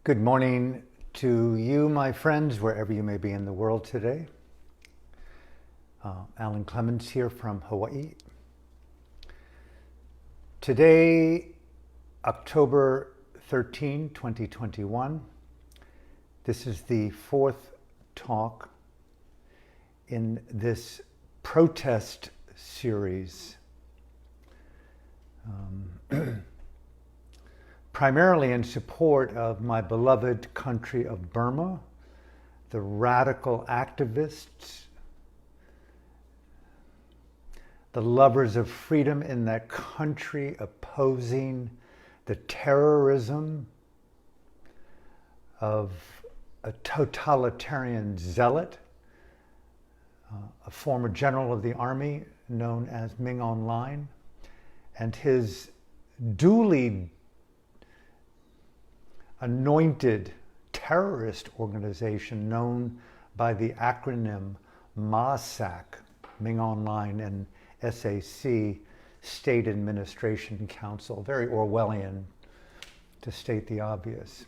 Good morning to you, my friends, wherever you may be in the world today. Alan Clements here from Hawaii. Today, October 13, 2021. This is the fourth talk in this protest series. Primarily in support of my beloved country of Burma, the radical activists, the lovers of freedom in that country opposing the terrorism of a totalitarian zealot, a former general of the army known as Ming Online, and his duly anointed terrorist organization known by the acronym MASAC, Ming Online and SAC, State Administration Council, very Orwellian to state the obvious.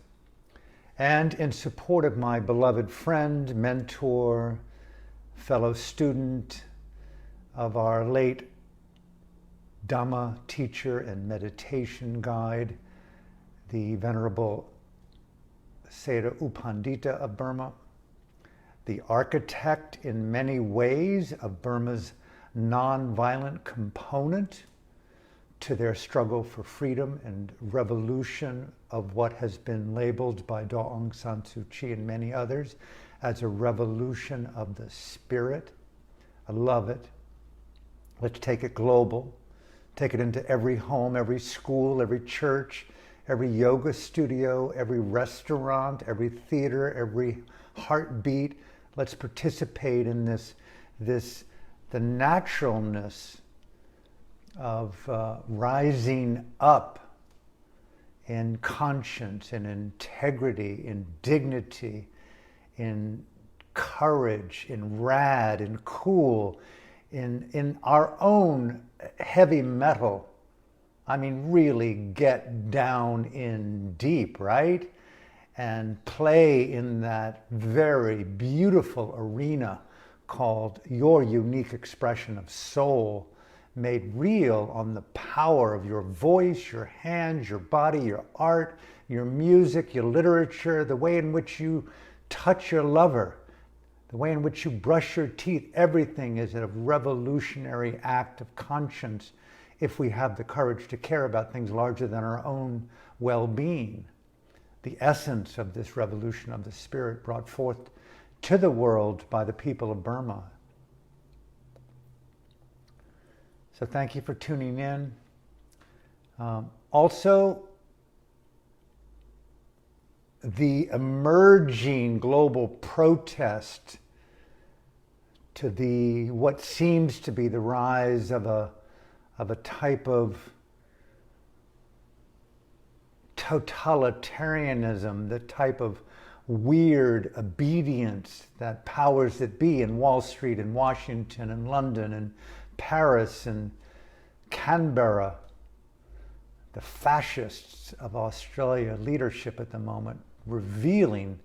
And in support of my beloved friend, mentor, fellow student of our late Dhamma teacher and meditation guide, the Venerable Sayadaw U Pandita of Burma, the architect in many ways of Burma's non-violent component to their struggle for freedom and revolution of what has been labeled by Daw Aung San Suu Kyi and many others as a revolution of the spirit. I love it. Let's take it global. Take it into every home, every school, every church, every yoga studio, every restaurant, every theater, every heartbeat. Let's participate in the naturalness of rising up in conscience, in integrity, in dignity, in courage, in rad, in cool, in our own heavy metal. I mean, really get down in deep, right? And play in that very beautiful arena called your unique expression of soul, made real on the power of your voice, your hands, your body, your art, your music, your literature, the way in which you touch your lover, the way in which you brush your teeth. Everything is a revolutionary act of conscience if we have the courage to care about things larger than our own well-being. The essence of this revolution of the spirit brought forth to the world by the people of Burma. So thank you for tuning in. Also, the emerging global protest to what seems to be the rise of a type of totalitarianism, the type of weird obedience that powers that be in Wall Street and Washington and London and Paris and Canberra, the fascists of Australia leadership at the moment, revealing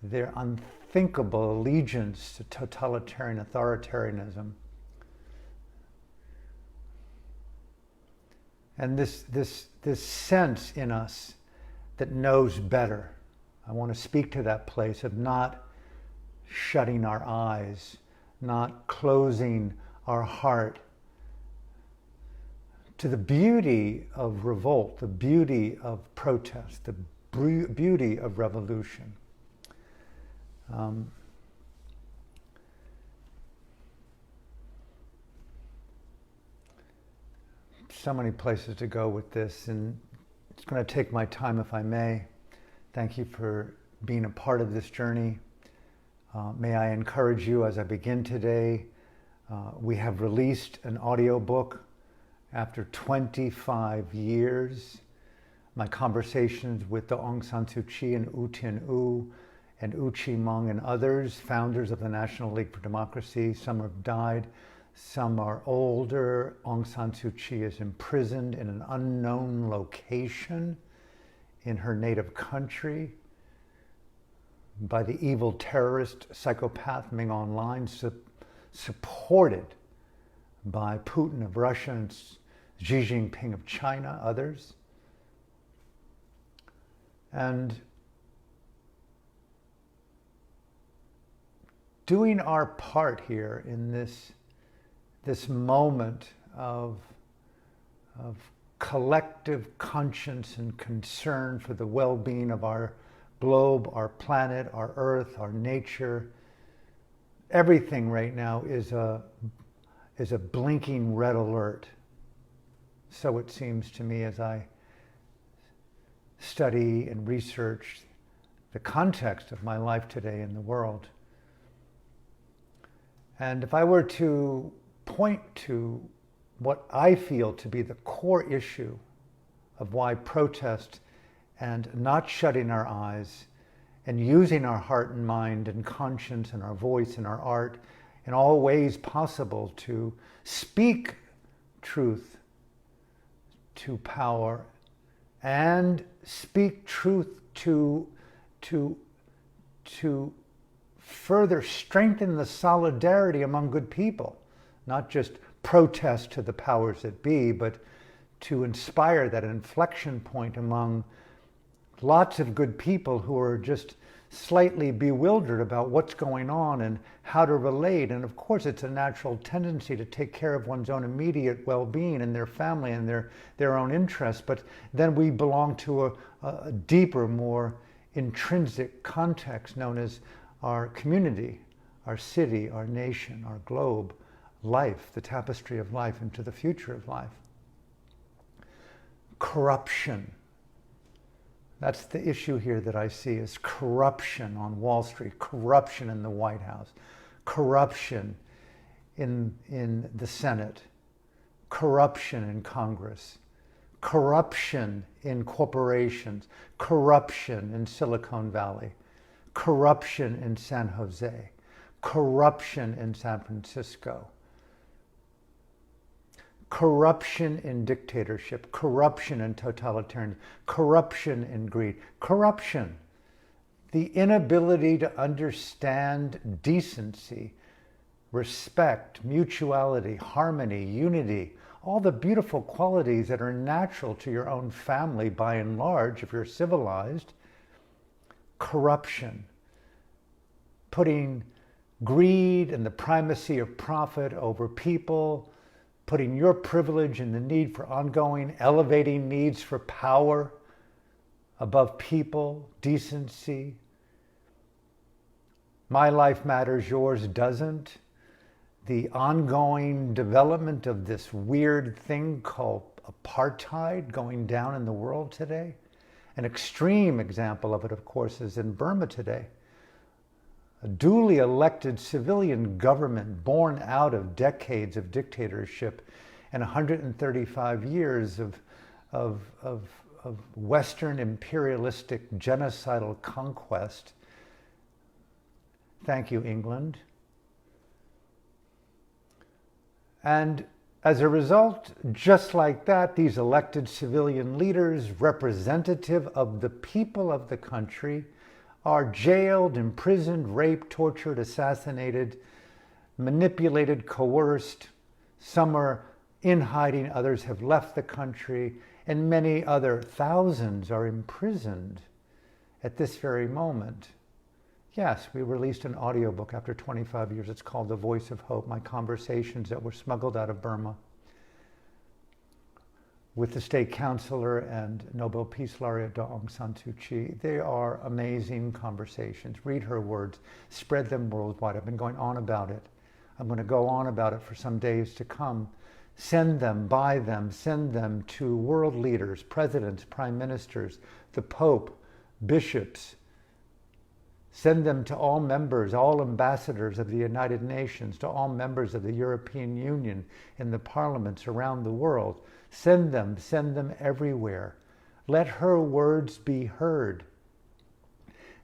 their unthinkable allegiance to totalitarian authoritarianism. And this sense in us that knows better. I want to speak to that place of not shutting our eyes, not closing our heart to the beauty of revolt, the beauty of protest, the beauty of revolution. So many places to go with this, and it's going to take my time if I may. Thank you for being a part of this journey. May I encourage you as I begin today. We have released an audiobook after 25 years. My conversations with Daw Aung San Suu Kyi and U Tin U and U Chi Mong and others, founders of the National League for Democracy. Some have died. Some are older. Aung San Suu Kyi is imprisoned in an unknown location in her native country. by the evil terrorist psychopath Ming Online, supported by Putin of Russia and Xi Jinping of China, others. And doing our part here in this moment of collective conscience and concern for the well-being of our globe, our planet, our earth, our nature. Everything right now is a blinking red alert. So it seems to me as I study and research the context of my life today in the world. And if I were to point to what I feel to be the core issue of why protest and not shutting our eyes and using our heart and mind and conscience and our voice and our art in all ways possible to speak truth to power and speak truth to further strengthen the solidarity among good people, not just protest to the powers that be, but to inspire that inflection point among lots of good people who are just slightly bewildered about what's going on and how to relate. And of course, it's a natural tendency to take care of one's own immediate well-being and their family and their own interests. But then we belong to a deeper, more intrinsic context known as our community, our city, our nation, our globe, life, the tapestry of life into the future of life. Corruption. That's the issue here that I see is corruption on Wall Street, corruption in the White House, corruption in the Senate, corruption in Congress, corruption in corporations, corruption in Silicon Valley, corruption in San Jose, corruption in San Francisco, corruption in dictatorship, corruption in totalitarianism, corruption in greed, corruption, the inability to understand decency, respect, mutuality, harmony, unity, all the beautiful qualities that are natural to your own family by and large, if you're civilized. Corruption, putting greed and the primacy of profit over people, putting your privilege and the need for ongoing, elevating needs for power above people, decency. My life matters, yours doesn't. The ongoing development of this weird thing called apartheid going down in the world today. An extreme example of it, of course, is in Burma today. A duly elected civilian government born out of decades of dictatorship and 135 years of Western imperialistic genocidal conquest. Thank you, England. And as a result, just like that, these elected civilian leaders, representative of the people of the country, are jailed, imprisoned, raped, tortured, assassinated, manipulated, coerced. Some are in hiding, others have left the country, and many other thousands are imprisoned at this very moment. Yes, we released an audiobook after 25 years. It's called The Voice of Hope, my conversations that were smuggled out of Burma with the state counselor and Nobel Peace Laureate Aung San Suu Kyi. They are amazing conversations. Read her words, spread them worldwide. I've been going on about it. I'm going to go on about it for some days to come. Send them, buy them, send them to world leaders, presidents, prime ministers, the Pope, bishops. Send them to all members, all ambassadors of the United Nations, to all members of the European Union in the parliaments around the world. Send them everywhere. Let her words be heard.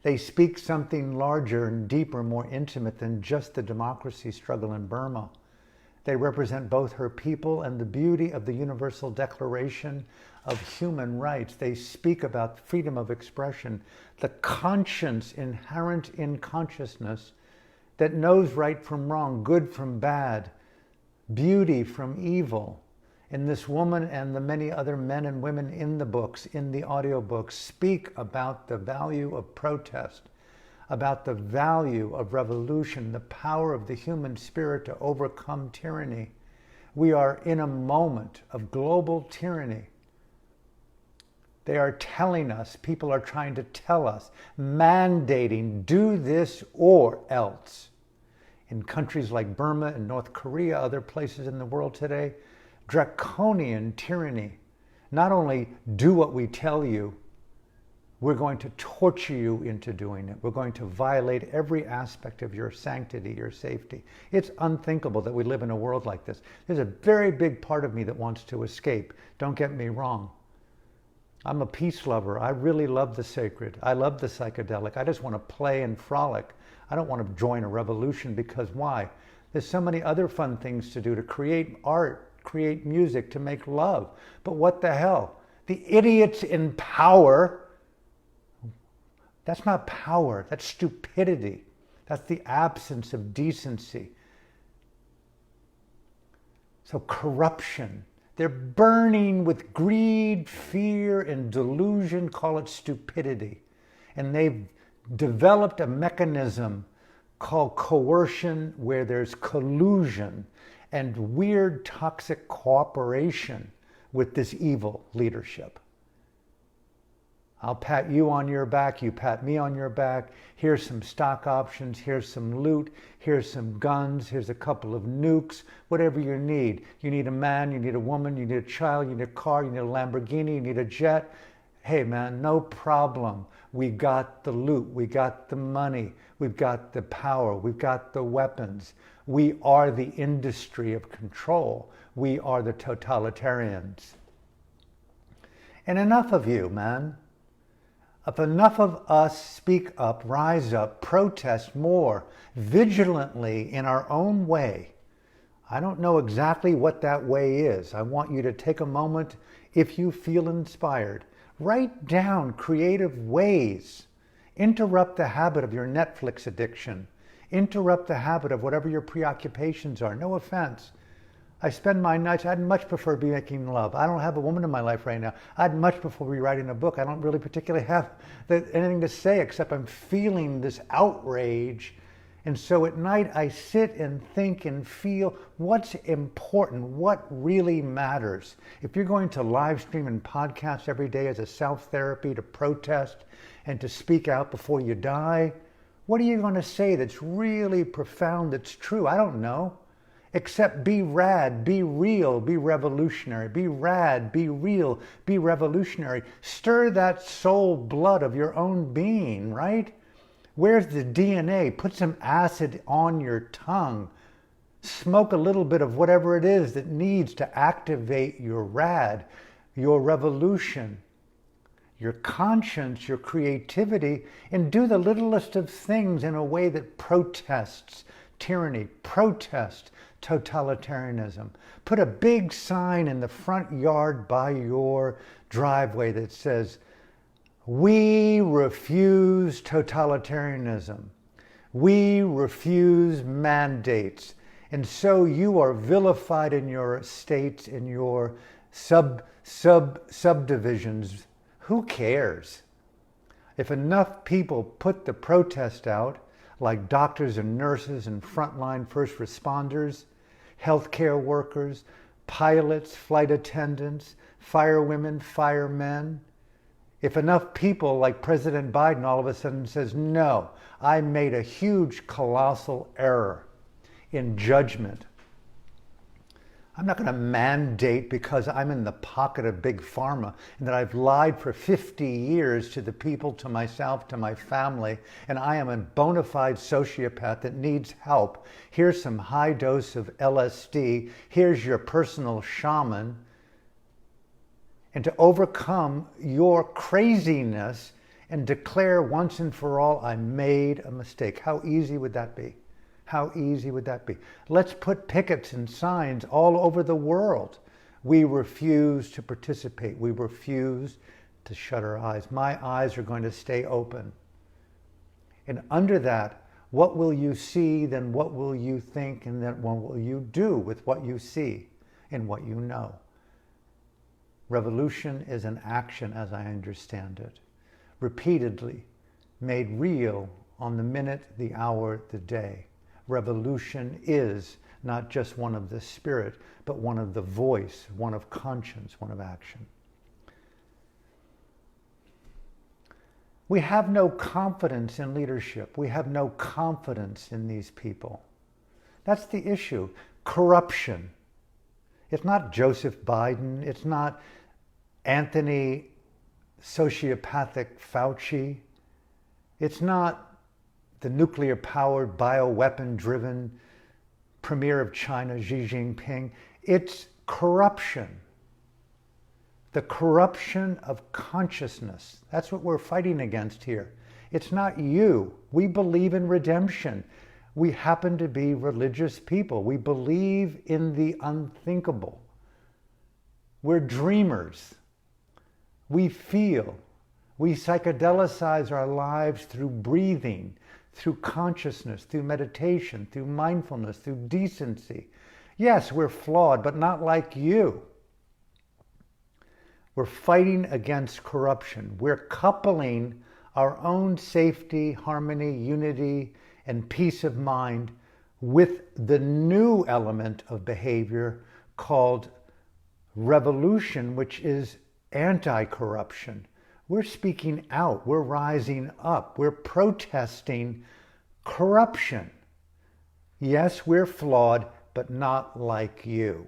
They speak something larger and deeper, more intimate than just the democracy struggle in Burma They represent both her people and the beauty of the Universal Declaration of Human Rights. They speak about freedom of expression, the conscience inherent in consciousness that knows right from wrong, good from bad, beauty from evil. And this woman and the many other men and women in the books, in the audiobooks, speak about the value of protest, about the value of revolution, the power of the human spirit to overcome tyranny. We are in a moment of global tyranny. They are telling us, people are trying to tell us, mandating, do this or else. In countries like Burma and North Korea, other places in the world today, draconian tyranny. Not only do what we tell you, we're going to torture you into doing it. We're going to violate every aspect of your sanctity, your safety. It's unthinkable that we live in a world like this. There's a very big part of me that wants to escape. Don't get me wrong. I'm a peace lover. I really love the sacred. I love the psychedelic. I just want to play and frolic. I don't want to join a revolution because why? There's so many other fun things to do, to create art, create music, to make love. But what the hell? The idiots in power, that's not power, that's stupidity. That's the absence of decency. So corruption. They're burning with greed, fear, and delusion, call it stupidity. And they've developed a mechanism called coercion where there's collusion and weird toxic cooperation with this evil leadership. I'll pat you on your back, you pat me on your back. Here's some stock options, here's some loot, here's some guns, here's a couple of nukes, whatever you need. You need a man, you need a woman, you need a child, you need a car, you need a Lamborghini, you need a jet. Hey man, no problem. We got the loot, we got the money, we've got the power, we've got the weapons. We are the industry of control. We are the totalitarians. And enough of you, man. If enough of us speak up, rise up, protest more vigilantly in our own way. I don't know exactly what that way is. I want you to take a moment, if you feel inspired, write down creative ways. Interrupt the habit of your Netflix addiction. Interrupt the habit of whatever your preoccupations are. No offense. I spend my nights, I'd much prefer to be making love. I don't have a woman in my life right now. I'd much prefer be writing a book. I don't really particularly have anything to say except I'm feeling this outrage. And so at night I sit and think and feel what's important, what really matters. If you're going to live stream and podcast every day as a self-therapy to protest and to speak out before you die, what are you going to say that's really profound, that's true? I don't know. Except be rad, be real, be revolutionary. Be rad, be real, be revolutionary. Stir that soul blood of your own being, right? Where's the DNA? Put some acid on your tongue. Smoke a little bit of whatever it is that needs to activate your rad, your revolution, your conscience, your creativity, and do the littlest of things in a way that protests tyranny, protest totalitarianism. Put a big sign in the front yard by your driveway that says, "We refuse totalitarianism. We refuse mandates." And so you are vilified in your states, in your subdivisions. Who cares? If enough people put the protest out, like doctors and nurses and frontline first responders, healthcare workers, pilots, flight attendants, firewomen, firemen. If enough people like President Biden all of a sudden says, no, I made a huge colossal error in judgment. I'm not going to mandate because I'm in the pocket of big pharma and that I've lied for 50 years to the people, to myself, to my family, and I am a bona fide sociopath that needs help. Here's some high dose of LSD. Here's your personal shaman. And to overcome your craziness and declare once and for all, I made a mistake. How easy would that be? How easy would that be? Let's put pickets and signs all over the world. We refuse to participate. We refuse to shut our eyes. My eyes are going to stay open. And under that, what will you see, then what will you think, and then what will you do with what you see and what you know? Revolution is an action, as I understand it, repeatedly made real on the minute, the hour, the day. Revolution is not just one of the spirit, but one of the voice, one of conscience, one of action. We have no confidence in leadership. We have no confidence in these people. That's the issue. Corruption. It's not Joseph Biden. It's not Anthony sociopathic Fauci. It's not the nuclear-powered, bioweapon-driven premier of China, Xi Jinping. It's corruption. The corruption of consciousness. That's what we're fighting against here. It's not you. We believe in redemption. We happen to be religious people. We believe in the unthinkable. We're dreamers. We feel. We psychedelicize our lives through breathing, through consciousness, through meditation, through mindfulness, through decency. Yes, we're flawed, but not like you. We're fighting against corruption. We're coupling our own safety, harmony, unity, and peace of mind with the new element of behavior called revolution, which is anti-corruption. We're speaking out. We're rising up. We're protesting corruption. Yes, we're flawed, but not like you.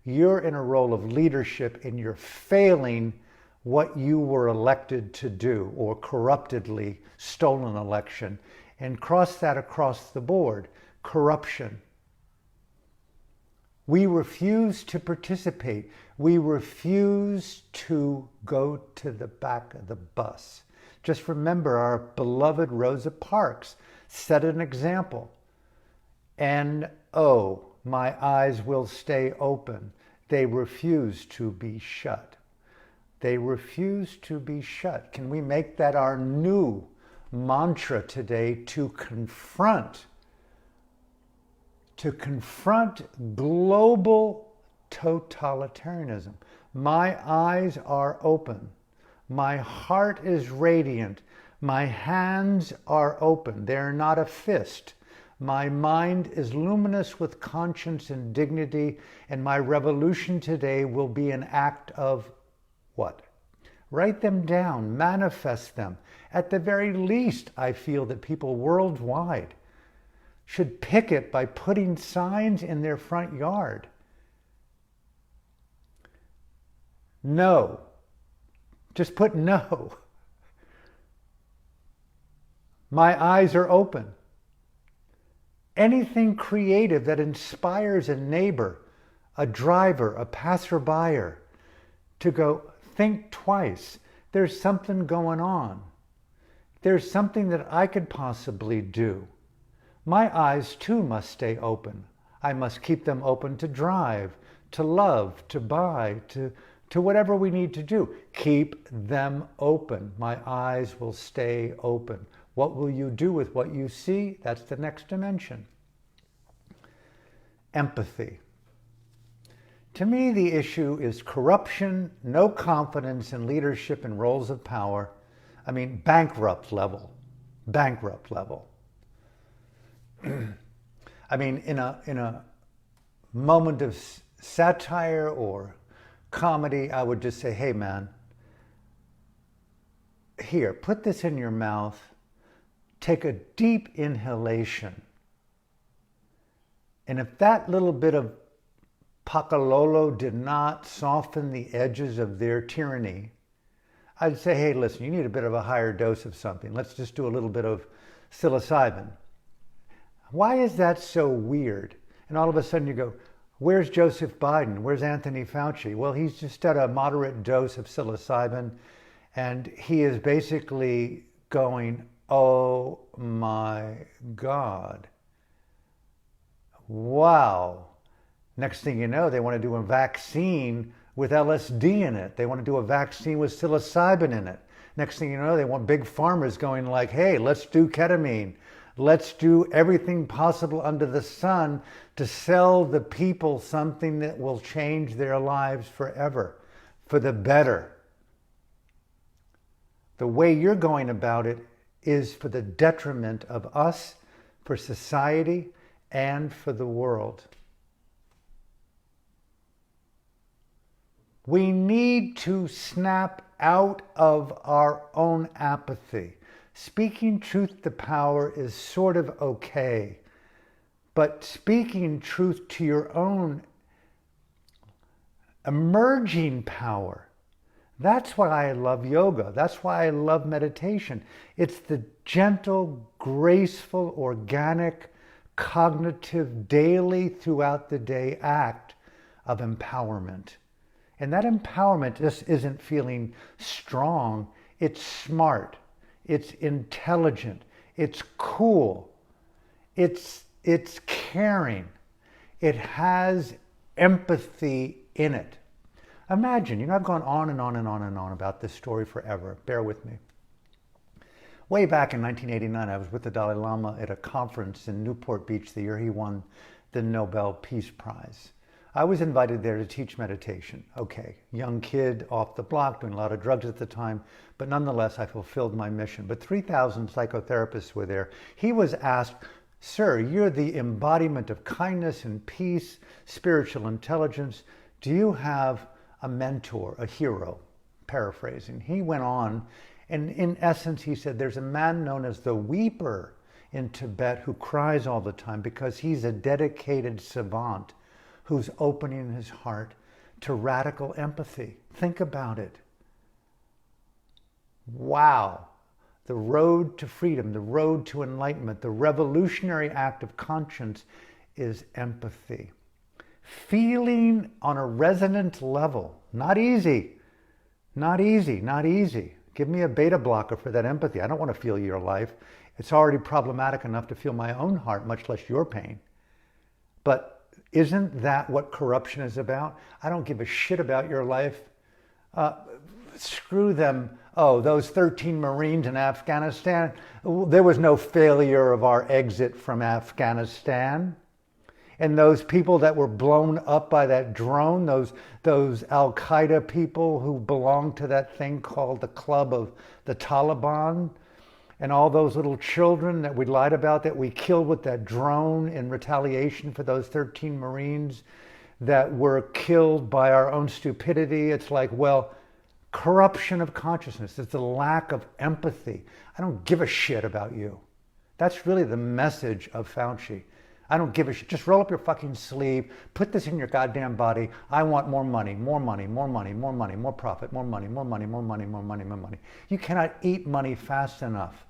You're in a role of leadership and you're failing what you were elected to do, or corruptedly stolen election, and cross that across the board. Corruption. We refuse to participate. We refuse to go to the back of the bus. Just remember, our beloved Rosa Parks set an example. And oh, my eyes will stay open. They refuse to be shut. They refuse to be shut. Can we make that our new mantra today, to confront global totalitarianism? My eyes are open. My heart is radiant. My hands are open. They're not a fist. My mind is luminous with conscience and dignity, and my revolution today will be an act of what? Write them down, manifest them. At the very least, I feel that people worldwide should picket by putting signs in their front yard. No. Just put no. My eyes are open. Anything creative that inspires a neighbor, a driver, a passerby to go, think twice. There's something going on. There's something that I could possibly do. My eyes too must stay open. I must keep them open to drive, to love, to buy, to whatever we need to do. Keep them open. My eyes will stay open. What will you do with what you see? That's the next dimension. Empathy. To me, the issue is corruption, no confidence in leadership and roles of power. I mean, bankrupt level. Bankrupt level. I mean, in a moment of satire or comedy, I would just say, hey man, here, put this in your mouth. Take a deep inhalation. And if that little bit of Pakalolo did not soften the edges of their tyranny, I'd say, hey, listen, you need a bit of a higher dose of something. Let's just do a little bit of psilocybin. Why is that so weird? And all of a sudden you go, where's Joseph Biden? Where's Anthony Fauci? Well, he's just at a moderate dose of psilocybin, and he is basically going, oh my God, Wow. Next thing you know, they want to do a vaccine with LSD in it. They want to do a vaccine with psilocybin in it. Next thing you know, they want big pharmas going like, hey, let's do ketamine. Let's do everything possible under the sun to sell the people something that will change their lives forever, for the better. The way you're going about it is for the detriment of us, for society, and for the world. We need to snap out of our own apathy. Speaking truth to power is sort of okay, but speaking truth to your own emerging power, that's why I love yoga. That's why I love meditation. It's the gentle, graceful, organic, cognitive, daily, throughout the day act of empowerment. And that empowerment just isn't feeling strong. It's smart. It's intelligent. It's cool. It's caring. It has empathy in it. Imagine, I've gone on and on and on and on about this story forever. Bear with me. Way back in 1989, I was with the Dalai Lama at a conference in Newport Beach the year he won the Nobel Peace Prize. I was invited there to teach meditation. Okay, young kid, off the block, doing a lot of drugs at the time, but nonetheless, I fulfilled my mission. But 3,000 psychotherapists were there. He was asked, sir, you're the embodiment of kindness and peace, spiritual intelligence. Do you have a mentor, a hero? Paraphrasing. He went on, and in essence, he said, there's a man known as the Weeper in Tibet who cries all the time because he's a dedicated savant who's opening his heart to radical empathy. Think about it. Wow. The road to freedom, the road to enlightenment, the revolutionary act of conscience is empathy. Feeling on a resonant level. Not easy. Not easy. Not easy. Give me a beta blocker for that empathy. I don't want to feel your life. It's already problematic enough to feel my own heart, much less your pain. But isn't that what corruption is about? I don't give a shit about your life. Screw them. Oh, those 13 Marines in Afghanistan. There was no failure of our exit from Afghanistan. And those people that were blown up by that drone, those Al-Qaeda people who belong to that thing called the Club of the Taliban, and all those little children that we lied about that we killed with that drone in retaliation for those 13 Marines that were killed by our own stupidity. It's like, well, corruption of consciousness. It's a lack of empathy. I don't give a shit about you. That's really the message of Fauci. I don't give a shit. Just roll up your fucking sleeve, put this in your goddamn body. I want more money, more money, more money, more money, more profit, more money, more money, more money, more money, more money. You cannot eat money fast enough.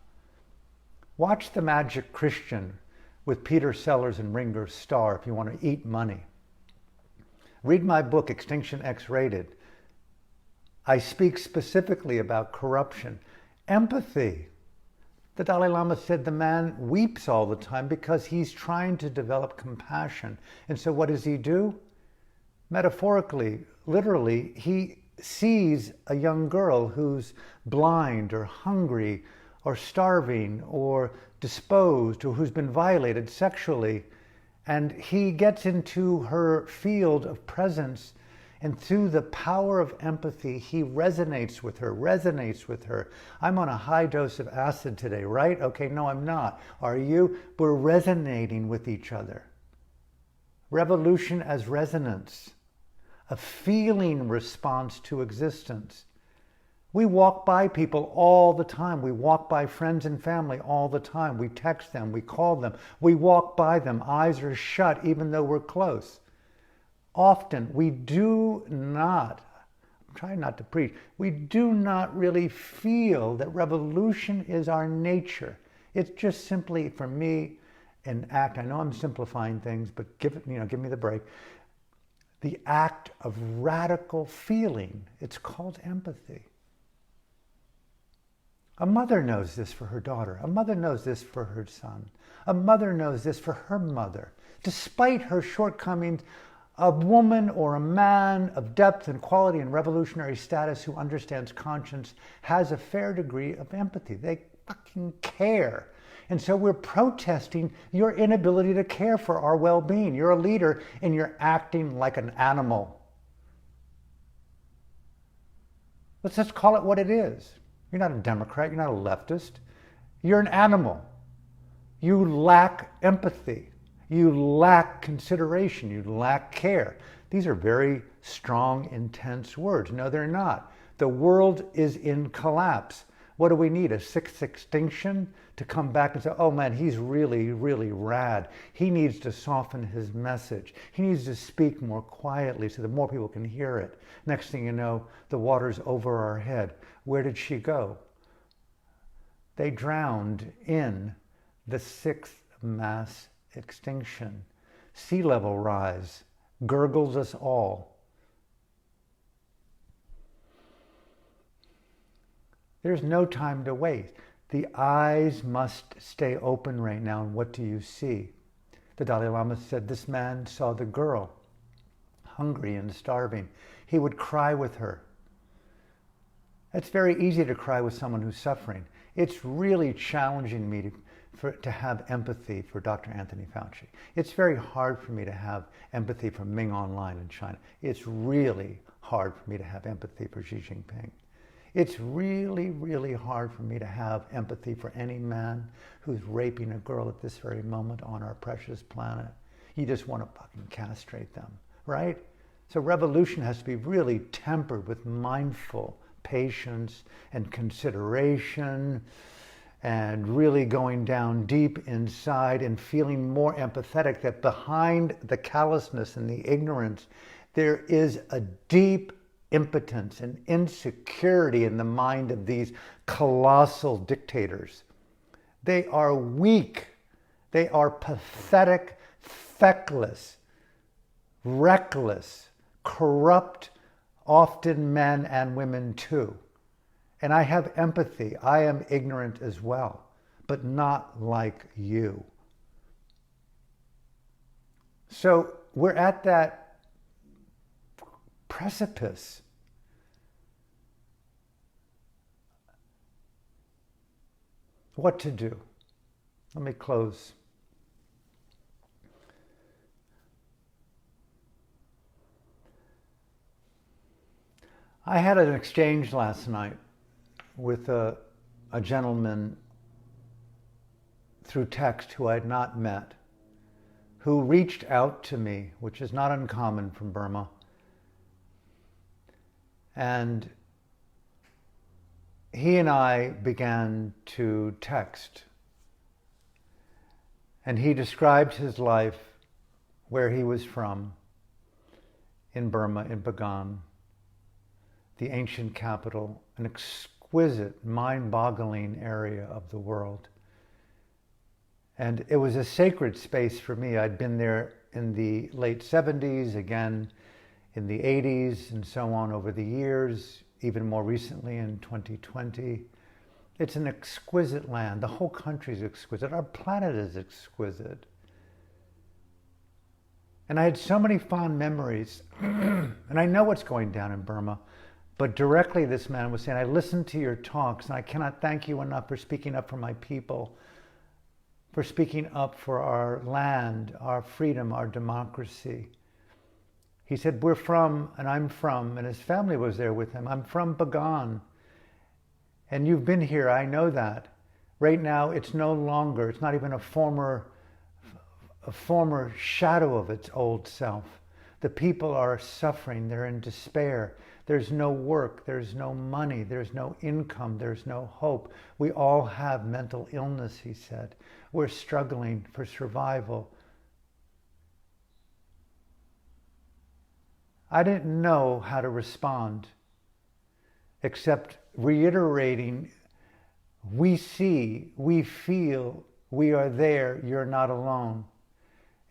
Watch The Magic Christian with Peter Sellers and Ringo Starr if you want to eat money. Read my book, Extinction X-Rated. I speak specifically about corruption. Empathy. The Dalai Lama said the man weeps all the time because he's trying to develop compassion. And so what does he do? Metaphorically, literally, he sees a young girl who's blind or hungry or starving or disposed or who's been violated sexually. And he gets into her field of presence, and through the power of empathy, he resonates with her. I'm on a high dose of acid today, right? Okay, no, I'm not. Are you? We're resonating with each other. Revolution as resonance, a feeling response to existence. We walk by people all the time. We walk by friends and family all the time. We text them, we call them, we walk by them. Eyes are shut even though we're close. Often we do not, I'm trying not to preach, we do not really feel that revolution is our nature. It's just simply, for me, an act. I know I'm simplifying things, but give me the break. The act of radical feeling. It's called empathy. A mother knows this for her daughter. A mother knows this for her son. A mother knows this for her mother. despite her shortcomings, a woman or a man of depth and quality and revolutionary status who understands conscience has a fair degree of empathy. They fucking care. And so we're protesting your inability to care for our well-being. You're a leader and you're acting like an animal. Let's just call it what it is. You're not a Democrat, you're not a leftist. You're an animal. You lack empathy. You lack consideration. You lack care. These are very strong, intense words. No, they're not. The world is in collapse. What do we need? A sixth extinction to come back and say, oh man, he's really, really rad. He needs to soften his message. He needs to speak more quietly so that more people can hear it. Next thing you know, the water's over our head. Where did she go? They drowned in the sixth mass extinction. Sea level rise gurgles us all. There's no time to waste. The eyes must stay open right now. And what do you see? The Dalai Lama said this man saw the girl, hungry and starving. He would cry with her. It's very easy to cry with someone who's suffering. It's really challenging me to have empathy for Dr. Anthony Fauci. It's very hard for me to have empathy for Ming Online in China. It's really hard for me to have empathy for Xi Jinping. It's really, really hard for me to have empathy for any man who's raping a girl at this very moment on our precious planet. You just want to fucking castrate them, right? So revolution has to be really tempered with mindful patience and consideration and really going down deep inside and feeling more empathetic that behind the callousness and the ignorance, there is a deep impotence and insecurity in the mind of these colossal dictators. They are weak. They are pathetic, feckless, reckless, corrupt, often men and women too. And I have empathy. I am ignorant as well, but not like you. So we're at that precipice. What to do? Let me close. I had an exchange last night with a gentleman through text who I had not met, who reached out to me, which is not uncommon from Burma. And he and I began to text. And he described his life, where he was from, in Burma, in Bagan, the ancient capital, an exquisite, mind-boggling area of the world. And it was a sacred space for me. I'd been there in the late 70s, again in the 80s, and so on over the years, even more recently in 2020. It's an exquisite land. The whole country is exquisite. Our planet is exquisite. And I had so many fond memories. And I know what's going down in Burma. But directly this man was saying, I listened to your talks and I cannot thank you enough for speaking up for my people, for speaking up for our land, our freedom, our democracy. He said, we're from, and I'm from, and his family was there with him. I'm from Bagan. And you've been here, I know that. Right now, it's no longer, it's not even a former shadow of its old self. The people are suffering, they're in despair. There's no work, there's no money, there's no income, there's no hope. We all have mental illness, he said. We're struggling for survival. I didn't know how to respond, except reiterating, we see, we feel, we are there, you're not alone.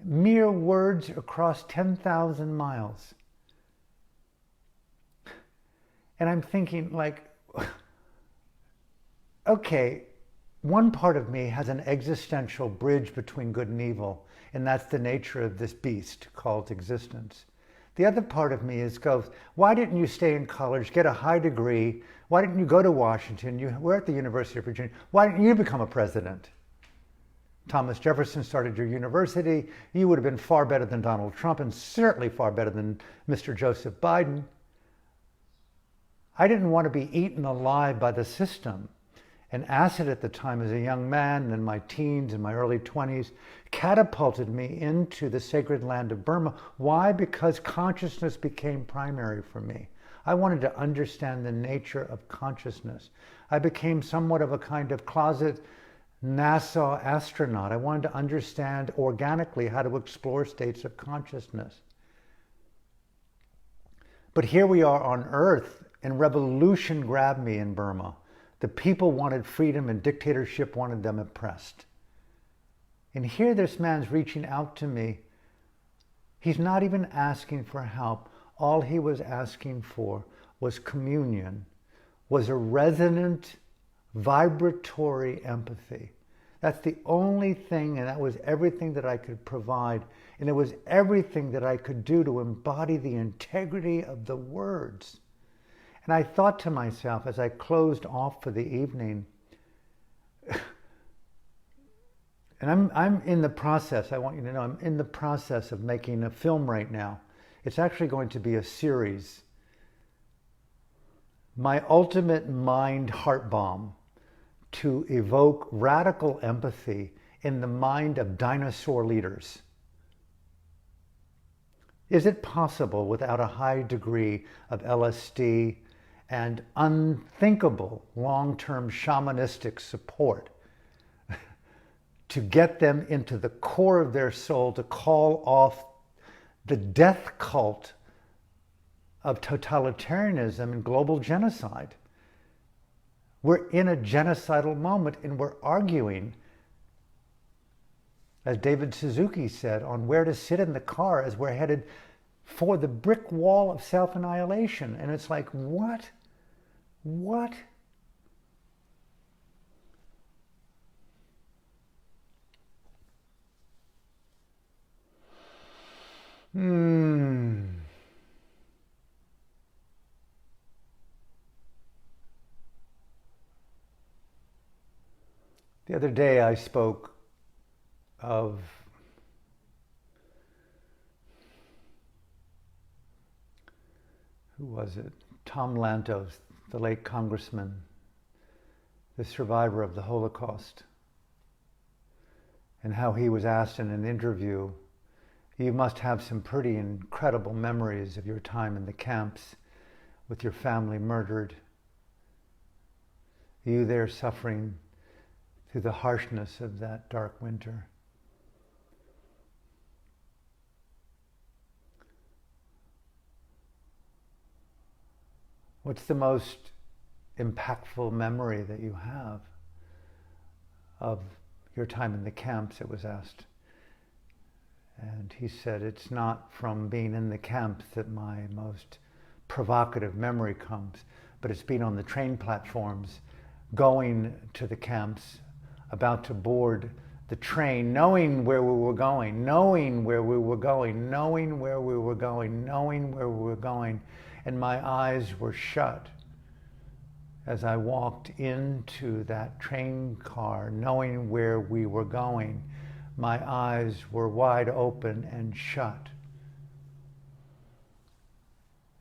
Mere words across 10,000 miles. And I'm thinking like, okay, one part of me has an existential bridge between good and evil. And that's the nature of this beast called existence. The other part of me goes, why didn't you stay in college, get a high degree? Why didn't you go to Washington? You were at the University of Virginia. Why didn't you become a president? Thomas Jefferson started your university. You would have been far better than Donald Trump and certainly far better than Mr. Joseph Biden. I didn't want to be eaten alive by the system. And acid at the time as a young man, and in my teens and my early 20s, catapulted me into the sacred land of Burma. Why? Because consciousness became primary for me. I wanted to understand the nature of consciousness. I became somewhat of a kind of closet NASA astronaut. I wanted to understand organically how to explore states of consciousness. But here we are on Earth, and revolution grabbed me in Burma. The people wanted freedom and dictatorship wanted them oppressed. And here this man's reaching out to me. He's not even asking for help. All he was asking for was communion, was a resonant, vibratory empathy. That's the only thing, and that was everything that I could provide. And it was everything that I could do to embody the integrity of the words. And I thought to myself as I closed off for the evening, and I'm in the process, I want you to know, I'm in the process of making a film right now. It's actually going to be a series. My ultimate mind heart bomb to evoke radical empathy in the mind of dinosaur leaders. Is it possible without a high degree of LSD and unthinkable long-term shamanistic support to get them into the core of their soul to call off the death cult of totalitarianism and global genocide? We're in a genocidal moment and we're arguing, as David Suzuki said, on where to sit in the car as we're headed for the brick wall of self-annihilation. And it's like, what? What? The other day I spoke of who was it? Tom Lantos, the late congressman, the survivor of the Holocaust, and how he was asked in an interview, you must have some pretty incredible memories of your time in the camps with your family murdered, you there suffering through the harshness of that dark winter. What's the most impactful memory that you have of your time in the camps, it was asked. And he said, it's not from being in the camps that my most provocative memory comes, but it's being on the train platforms, going to the camps, about to board the train, knowing where we were going, knowing where we were going, knowing where we were going, knowing where we were going. And my eyes were shut as I walked into that train car, knowing where we were going. My eyes were wide open and shut.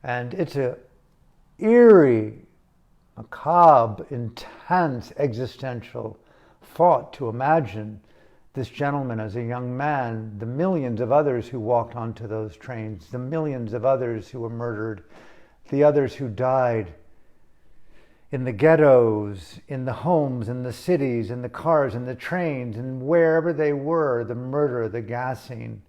And it's a eerie, macabre, intense existential thought to imagine this gentleman as a young man, the millions of others who walked onto those trains, the millions of others who were murdered, the others who died in the ghettos, in the homes, in the cities, in the cars, in the trains, and wherever they were, the murder, the gassing,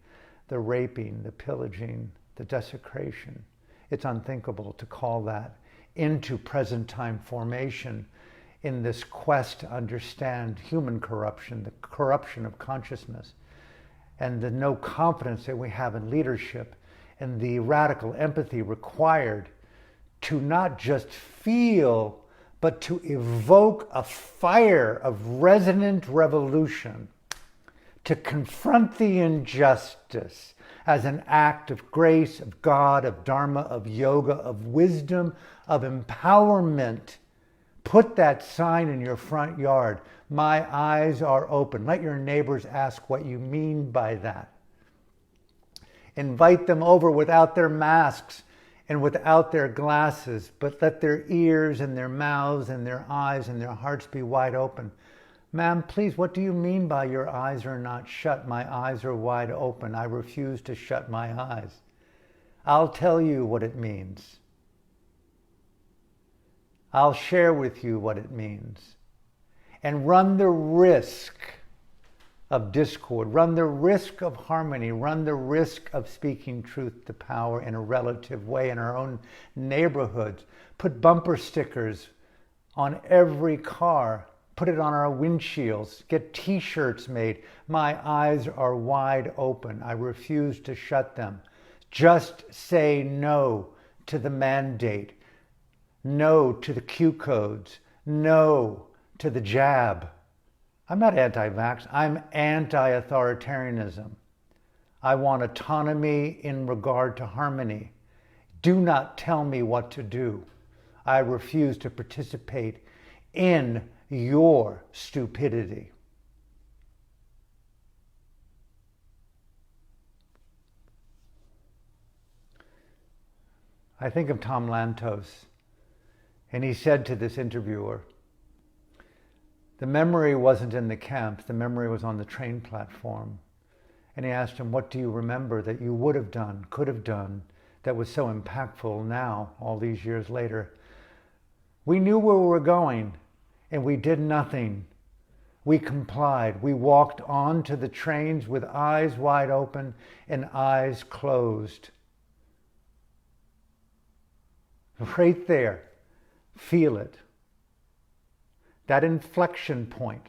the raping, the pillaging, the desecration. It's unthinkable to call that into present time formation in this quest to understand human corruption, the corruption of consciousness, and the no confidence that we have in leadership, and the radical empathy required to not just feel, but to evoke a fire of resonant revolution, to confront the injustice as an act of grace, of God, of Dharma, of yoga, of wisdom, of empowerment. Put that sign in your front yard. My eyes are open. Let your neighbors ask what you mean by that. Invite them over without their masks and without their glasses, but let their ears and their mouths and their eyes and their hearts be wide open. Ma'am, please, what do you mean by your eyes are not shut? My eyes are wide open. I refuse to shut my eyes. I'll tell you what it means. I'll share with you what it means. And run the risk of discord, run the risk of harmony, run the risk of speaking truth to power in a relative way in our own neighborhoods. Put bumper stickers on every car. Put it on our windshields. Get t-shirts made. My eyes are wide open. I refuse to shut them. Just say no to the mandate. No to the Q codes. No to the jab. I'm not anti-vax. I'm anti-authoritarianism. I want autonomy in regard to harmony. Do not tell me what to do. I refuse to participate in your stupidity. I think of Tom Lantos, and he said to this interviewer, the memory wasn't in the camps, the memory was on the train platform. And he asked him, what do you remember that you would have done, could have done, that was so impactful now, all these years later? We knew where we were going, and we did nothing. We complied. We walked onto the trains with eyes wide open and eyes closed. Right there, feel it. That inflection point,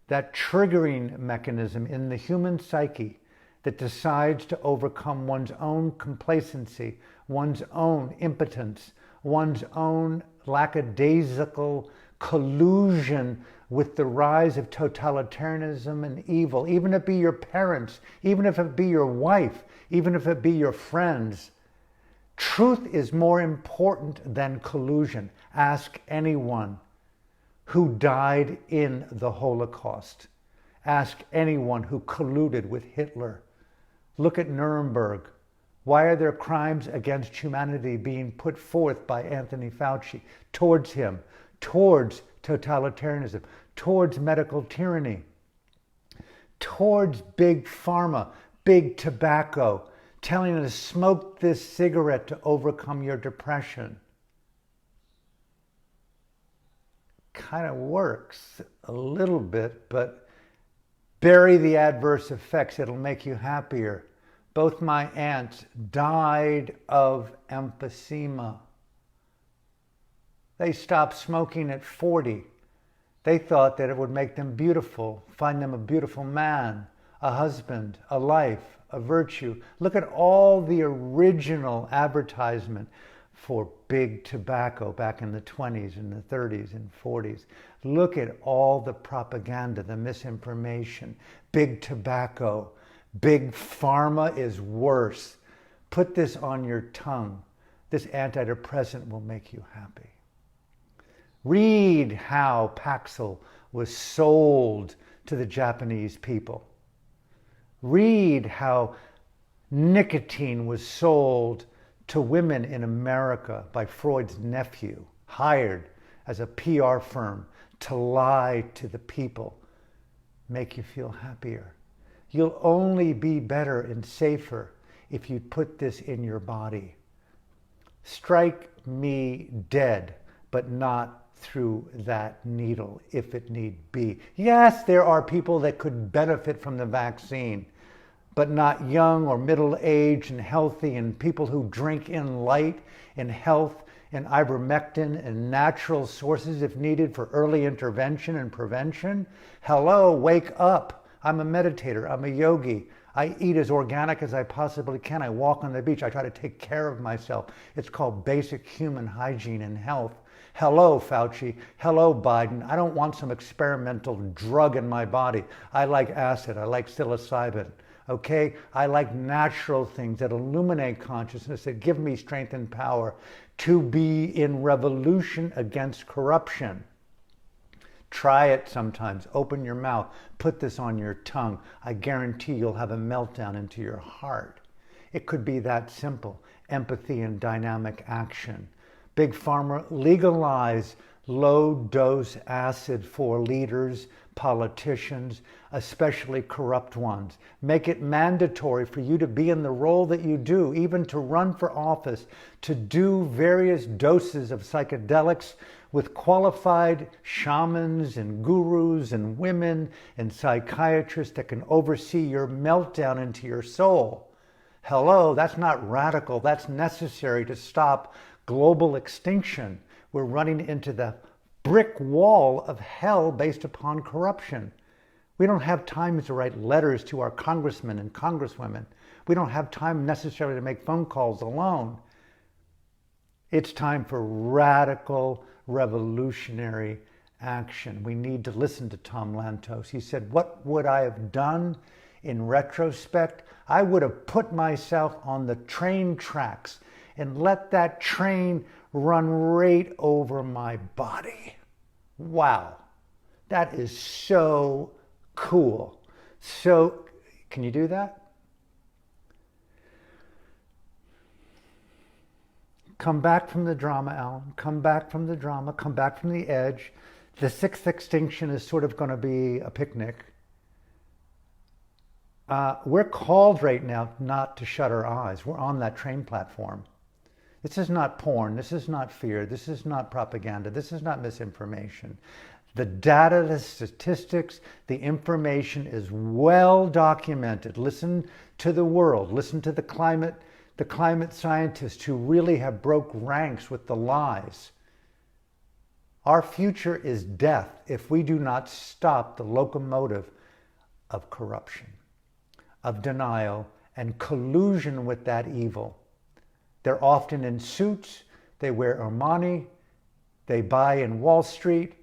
that triggering mechanism in the human psyche that decides to overcome one's own complacency, one's own impotence, one's own lackadaisical collusion with the rise of totalitarianism and evil, even if it be your parents, even if it be your wife, even if it be your friends. Truth is more important than collusion. Ask anyone who died in the Holocaust. Ask anyone who colluded with Hitler. Look at Nuremberg. Why are there crimes against humanity being put forth by Anthony Fauci towards him, towards totalitarianism, towards medical tyranny, towards big pharma, big tobacco, telling us smoke this cigarette to overcome your depression? Kind of works a little bit, but bury the adverse effects. It'll make you happier. Both my aunts died of emphysema. They stopped smoking at 40. They thought that it would make them beautiful, find them a beautiful man, a husband, a life, a virtue. Look at all the original advertisement for big tobacco back in the 20s and the 30s and 40s. Look at all the propaganda, the misinformation. Big tobacco, big pharma is worse. Put this on your tongue. This antidepressant will make you happy. Read how Paxil was sold to the Japanese people. Read how nicotine was sold to women in America by Freud's nephew, hired as a PR firm to lie to the people, make you feel happier. You'll only be better and safer if you put this in your body. Strike me dead, but not through that needle, if it need be. Yes, there are people that could benefit from the vaccine, but not young or middle-aged and healthy, and people who drink in light and health and ivermectin and natural sources if needed for early intervention and prevention. Hello, wake up. I'm a meditator. I'm a yogi. I eat as organic as I possibly can. I walk on the beach. I try to take care of myself. It's called basic human hygiene and health. Hello, Fauci. Hello, Biden. I don't want some experimental drug in my body. I like acid. I like psilocybin. Okay? I like natural things that illuminate consciousness, that give me strength and power to be in revolution against corruption. Try it sometimes. Open your mouth. Put this on your tongue. I guarantee you'll have a meltdown into your heart. It could be that simple. Empathy and dynamic action. Big Pharma, legalize low-dose acid for leaders, politicians, especially corrupt ones. Make it mandatory for you to be in the role that you do, even to run for office, to do various doses of psychedelics with qualified shamans and gurus and women and psychiatrists that can oversee your meltdown into your soul. Hello, that's not radical. That's necessary to stop global extinction. We're running into the brick wall of hell based upon corruption. We don't have time to write letters to our congressmen and congresswomen. We don't have time necessarily to make phone calls alone. It's time for radical, revolutionary action. We need to listen to Tom Lantos. He said, what would I have done in retrospect? I would have put myself on the train tracks and let that train run right over my body. Wow, that is so cool. So, can you do that? Come back from the drama, Alan. Come back from the drama. Come back from the edge. The sixth extinction is sort of going to be a picnic. We're called right now not to shut our eyes. We're on that train platform. This is not porn. This is not fear. This is not propaganda. This is not misinformation. The data, the statistics, the information is well documented. Listen to the world. Listen to the climate scientists who really have broke ranks with the lies. Our future is death if we do not stop the locomotive of corruption, of denial, and collusion with that evil. They're often in suits, they wear Armani, they buy in Wall Street,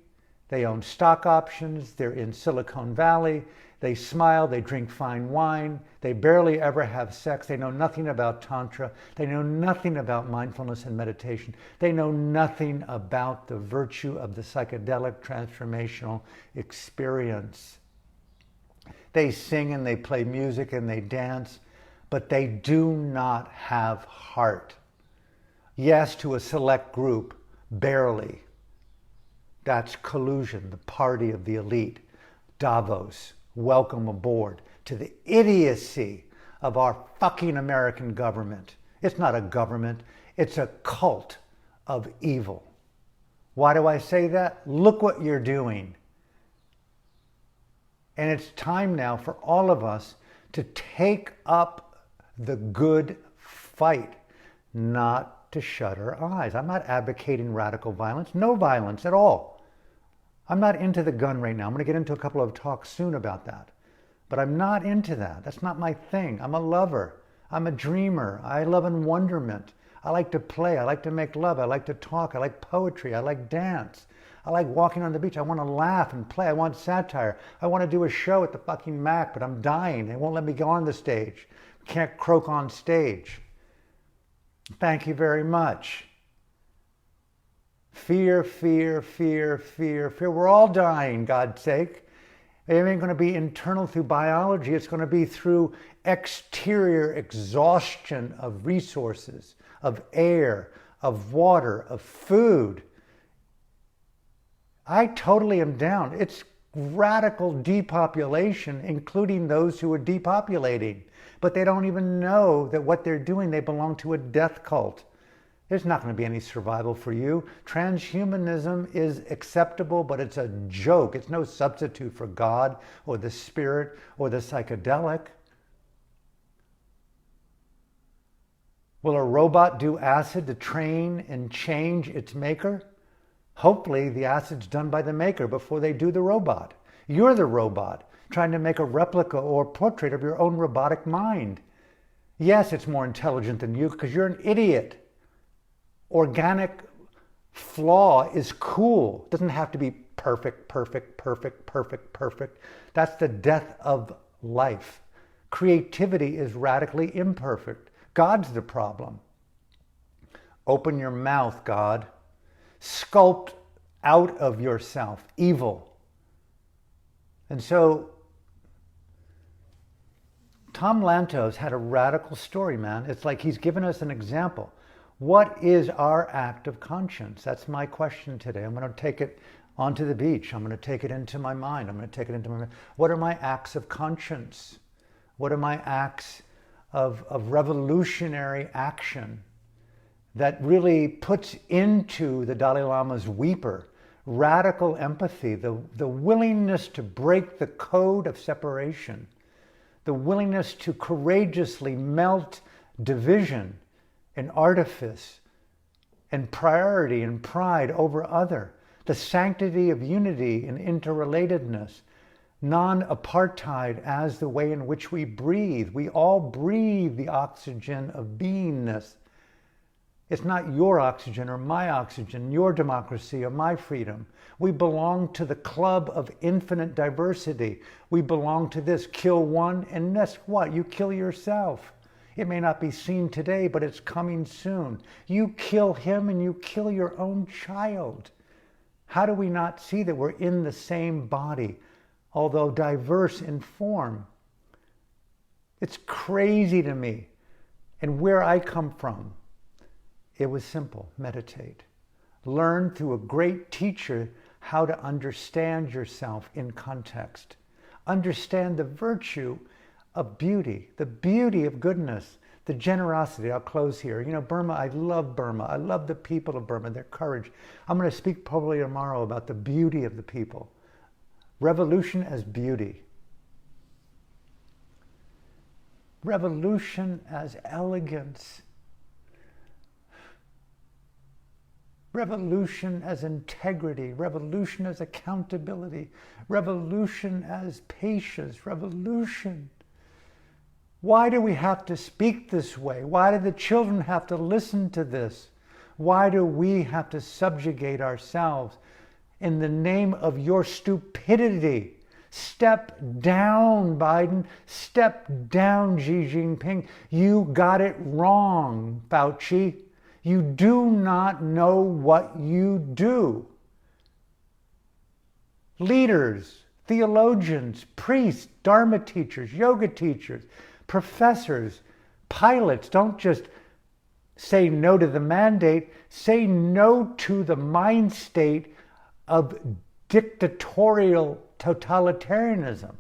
they own stock options, they're in Silicon Valley, they smile, they drink fine wine, they barely ever have sex, they know nothing about Tantra, they know nothing about mindfulness and meditation, they know nothing about the virtue of the psychedelic transformational experience. They sing and they play music and they dance, but they do not have heart. Yes, to a select group, barely. That's collusion, the party of the elite. Davos, welcome aboard to the idiocy of our fucking American government. It's not a government, it's a cult of evil. Why do I say that? Look what you're doing. And it's time now for all of us to take up the good fight, not to shut our eyes. I'm not advocating radical violence, no violence at all. I'm not into the gun right now. I'm going to get into a couple of talks soon about that. But I'm not into that. That's not my thing. I'm a lover. I'm a dreamer. I love in wonderment. I like to play. I like to make love. I like to talk. I like poetry. I like dance. I like walking on the beach. I want to laugh and play. I want satire. I want to do a show at the fucking Mac, but I'm dying. They won't let me go on the stage. Can't croak on stage. Thank you very much. Fear, fear, fear, fear, fear. We're all dying, God's sake. It ain't going to be internal through biology. It's going to be through exterior exhaustion of resources, of air, of water, of food. I totally am down. It's radical depopulation, including those who are depopulating. But they don't even know that what they're doing, they belong to a death cult. There's not going to be any survival for you. Transhumanism is acceptable, but it's a joke. It's no substitute for God or the spirit or the psychedelic. Will a robot do acid to train and change its maker? Hopefully the acid's done by the maker before they do the robot. You're the robot. trying to make a replica or portrait of your own robotic mind. Yes, it's more intelligent than you because you're an idiot. Organic flaw is cool. It doesn't have to be perfect, perfect, perfect, perfect, perfect. That's the death of life. Creativity is radically imperfect. God's the problem. Open your mouth, God. Sculpt out of yourself evil. And so Tom Lantos had a radical story, man. It's like he's given us an example. What is our act of conscience? That's my question today. I'm going to take it onto the beach. I'm going to take it into my mind. I'm going to take it into my mind. What are my acts of conscience? What are my acts of revolutionary action that really puts into the Dalai Lama's weeper radical empathy, the willingness to break the code of separation, the willingness to courageously melt division and artifice and priority and pride over other, the sanctity of unity and interrelatedness, non-apartheid as the way in which we breathe. We all breathe the oxygen of beingness. It's not your oxygen or my oxygen, your democracy or my freedom. We belong to the club of infinite diversity. We belong to this. Kill one, and guess what? You kill yourself. It may not be seen today, but it's coming soon. You kill him and you kill your own child. How do we not see that we're in the same body, although diverse in form? It's crazy to me. And where I come from, it was simple. Meditate. Learn through a great teacher how to understand yourself in context. Understand the virtue of beauty, the beauty of goodness, the generosity. I'll close here. You know, Burma, I love Burma. I love the people of Burma, their courage. I'm going to speak probably tomorrow about the beauty of the people. Revolution as beauty. Revolution as elegance. Revolution as integrity, revolution as accountability, revolution as patience, revolution. Why do we have to speak this way? Why do the children have to listen to this? Why do we have to subjugate ourselves in the name of your stupidity? Step down, Biden. Step down, Xi Jinping. You got it wrong, Fauci. You do not know what you do. Leaders, theologians, priests, Dharma teachers, yoga teachers, professors, pilots, don't just say no to the mandate, say no to the mind state of dictatorial totalitarianism.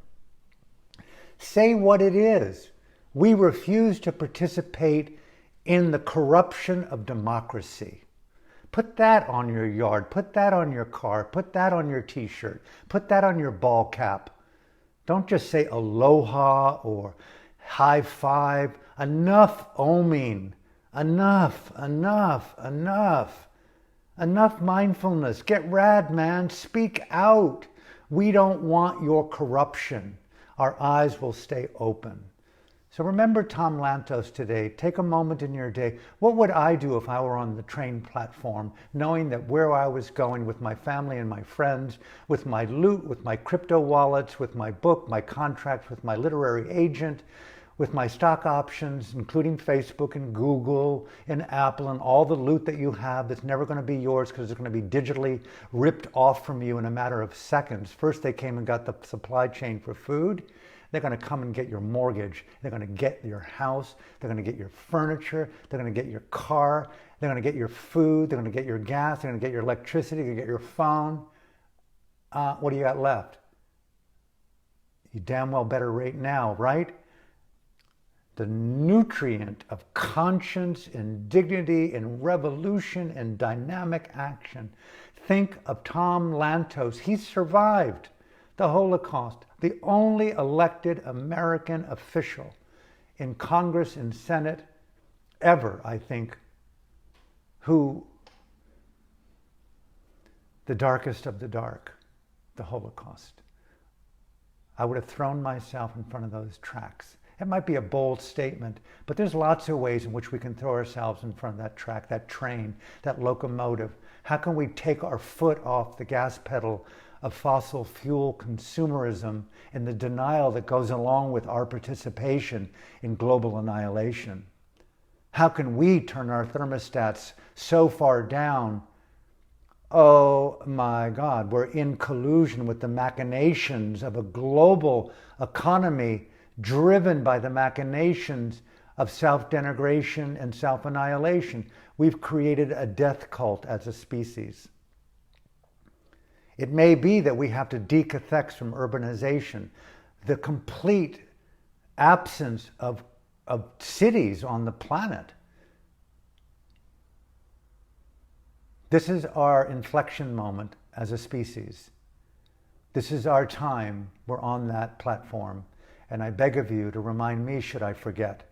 Say what it is. We refuse to participate in the corruption of democracy. Put that on your yard, put that on your car, put that on your t-shirt, put that on your ball cap. Don't just say aloha or high five. Enough oming. Enough, enough, enough. Enough mindfulness. Get rad, man. Speak out. We don't want your corruption. Our eyes will stay open. So remember Tom Lantos today. Take a moment in your day. What would I do if I were on the train platform, knowing that where I was going with my family and my friends, with my loot, with my crypto wallets, with my book, my contract with my literary agent, with my stock options, including Facebook and Google and Apple and all the loot that you have that's never going to be yours because it's going to be digitally ripped off from you in a matter of seconds. First they came and got the supply chain for food. They're going to come and get your mortgage. They're going to get your house. They're going to get your furniture. They're going to get your car. They're going to get your food. They're going to get your gas. They're going to get your electricity. They're going to get your phone. What do you got left? You damn well better right now, right? The nutrient of conscience and dignity and revolution and dynamic action. Think of Tom Lantos. He survived the Holocaust, the only elected American official in Congress and Senate ever, I think, who the darkest of the dark, the Holocaust. I would have thrown myself in front of those tracks. It might be a bold statement, but there's lots of ways in which we can throw ourselves in front of that track, that train, that locomotive. How can we take our foot off the gas pedal of fossil fuel consumerism and the denial that goes along with our participation in global annihilation? How can we turn our thermostats so far down? Oh my God, we're in collusion with the machinations of a global economy driven by the machinations of self-denigration and self-annihilation. We've created a death cult as a species. It may be that we have to decathex from urbanization, the complete absence of cities on the planet. This is our inflection moment as a species. This is our time. We're on that platform. And I beg of you to remind me should I forget.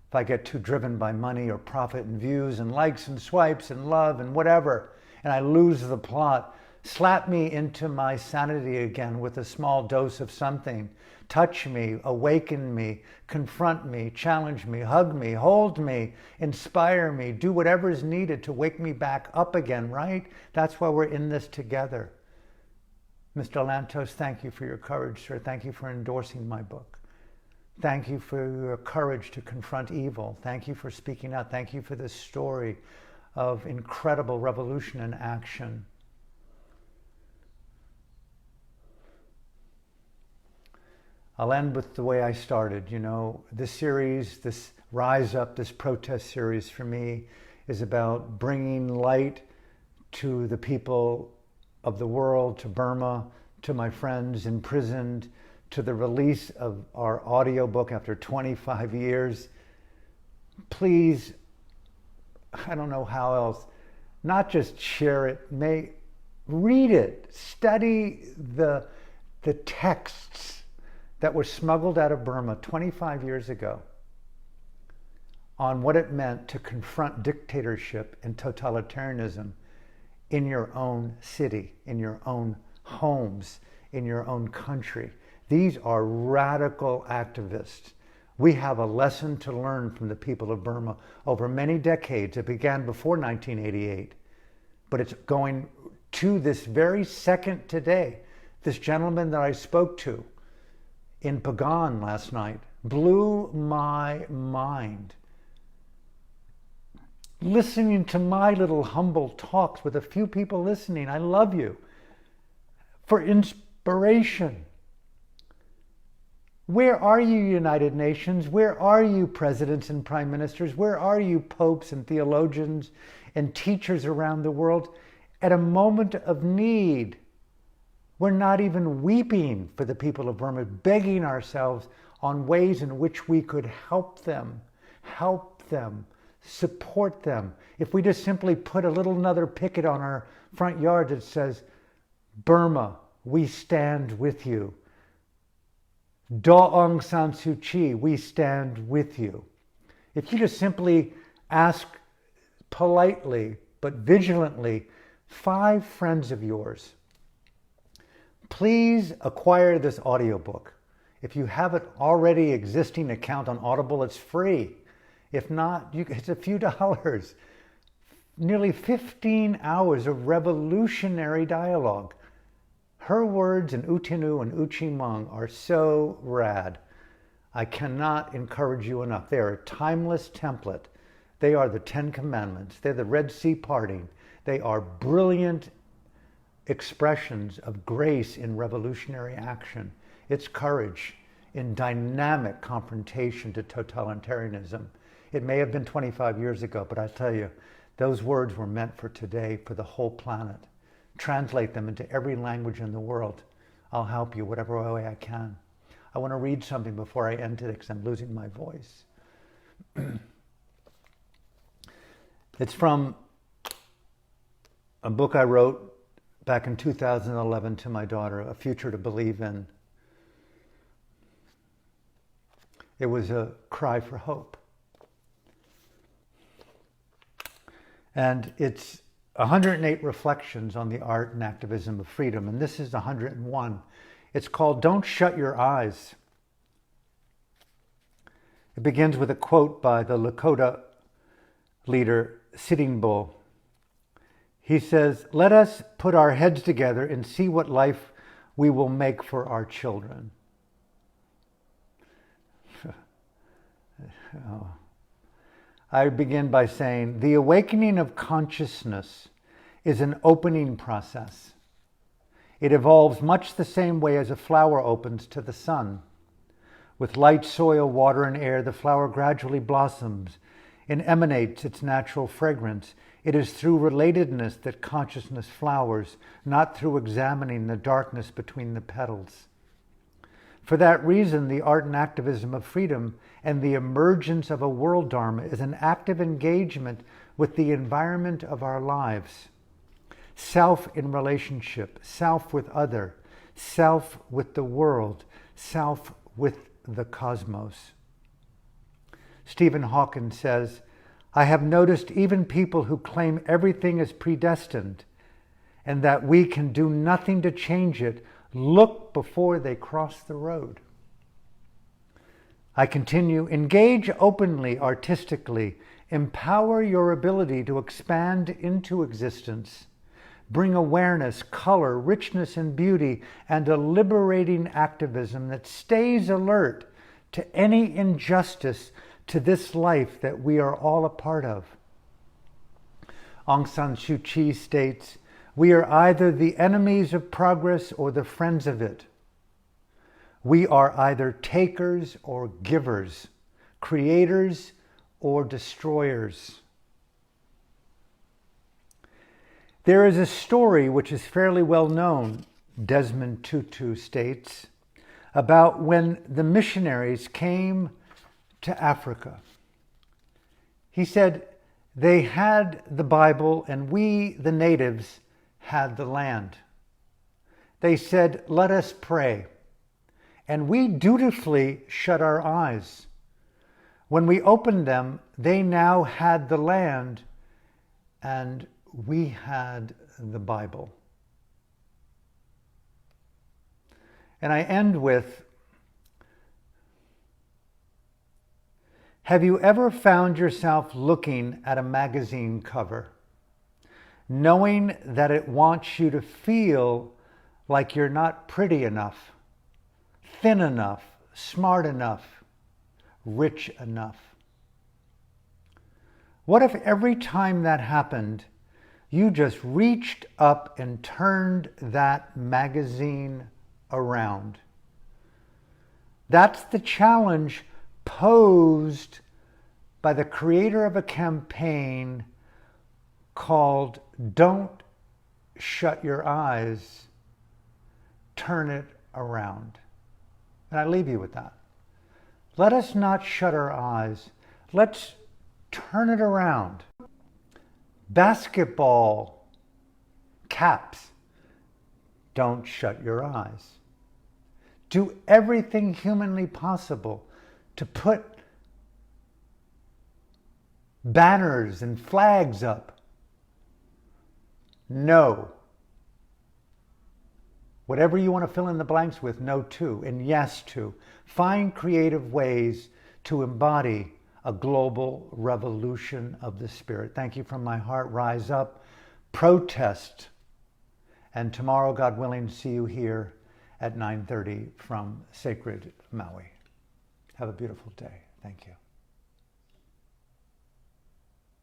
If I get too driven by money or profit and views and likes and swipes and love and whatever, and I lose the plot, slap me into my sanity again with a small dose of something. Touch me, awaken me, confront me, challenge me, hug me, hold me, inspire me, do whatever is needed to wake me back up again, right? That's why we're in this together. Mr. Lantos, thank you for your courage, sir. Thank you for endorsing my book. Thank you for your courage to confront evil. Thank you for speaking out. Thank you for this story of incredible revolution and action. I'll end with the way I started. You know, this series, this Rise Up, this protest series for me is about bringing light to the people of the world, to Burma, to my friends imprisoned, to the release of our audiobook after 25 years. Please, I don't know how else, not just share it, read it, study the texts that were smuggled out of Burma 25 years ago on what it meant to confront dictatorship and totalitarianism in your own city, in your own homes, in your own country. These are radical activists. We have a lesson to learn from the people of Burma over many decades. It began before 1988, but it's going to this very second today. This gentleman that I spoke to in Pagan last night blew my mind. Listening to my little humble talks with a few people listening, I love you, for inspiration. Where are you, United Nations? Where are you, presidents and prime ministers? Where are you, popes and theologians and teachers around the world? At a moment of need, we're not even weeping for the people of Burma, begging ourselves on ways in which we could help them, support them. If we just simply put a little another picket on our front yard that says, Burma, we stand with you. Daw Aung San Suu Kyi, we stand with you. If you just simply ask politely but vigilantly 5 friends of yours, please acquire this audiobook. If you have an already existing account on Audible, it's free. If not, it's a few dollars. Nearly 15 hours of revolutionary dialogue. Her words in Utinu and Uchimang are so rad. I cannot encourage you enough. They are a timeless template. They are the 10 Commandments. They're the Red Sea parting. They are brilliant expressions of grace in revolutionary action. It's courage in dynamic confrontation to totalitarianism. It may have been 25 years ago, but I tell you, those words were meant for today, for the whole planet. Translate them into every language in the world. I'll help you whatever way I can. I want to read something before I end today because I'm losing my voice. It's from a book I wrote back in 2011 to my daughter, A Future to Believe in. It was a cry for hope. And it's 108 reflections on the art and activism of freedom. And this is 101. It's called Don't Shut Your Eyes. It begins with a quote by the Lakota leader, Sitting Bull. He says, "Let us put our heads together and see what life we will make for our children." Oh. I begin by saying, the awakening of consciousness is an opening process. It evolves much the same way as a flower opens to the sun. With light soil, water, and air, the flower gradually blossoms and emanates its natural fragrance. It is through relatedness that consciousness flowers, not through examining the darkness between the petals. For that reason, the art and activism of freedom and the emergence of a world dharma is an active engagement with the environment of our lives. Self in relationship, self with other, self with the world, self with the cosmos. Stephen Hawking says, "I have noticed even people who claim everything is predestined and that we can do nothing to change it look before they cross the road." I continue, engage openly, artistically, empower your ability to expand into existence, bring awareness, color, richness, and beauty, and a liberating activism that stays alert to any injustice to this life that we are all a part of. Aung San Suu Kyi states, "We are either the enemies of progress or the friends of it. We are either takers or givers, creators or destroyers." There is a story which is fairly well known, Desmond Tutu states, about when the missionaries came to Africa. He said they had the Bible and we, the natives, had the land. They said, "Let us pray." And we dutifully shut our eyes. When we opened them, they now had the land and we had the Bible. And I end with, have you ever found yourself looking at a magazine cover, knowing that it wants you to feel like you're not pretty enough, thin enough, smart enough, rich enough? What if every time that happened, you just reached up and turned that magazine around? That's the challenge posed by the creator of a campaign called Don't Shut Your Eyes, Turn It Around. And I leave you with that. Let us not shut our eyes. Let's turn it around. Basketball caps. Don't shut your eyes. Do everything humanly possible to put banners and flags up. No. Whatever you want to fill in the blanks with, no to and yes to. Find creative ways to embody a global revolution of the spirit. Thank you from my heart. Rise up, protest, and tomorrow, God willing, see you here at 9:30 from Sacred Maui. Have a beautiful day. Thank you.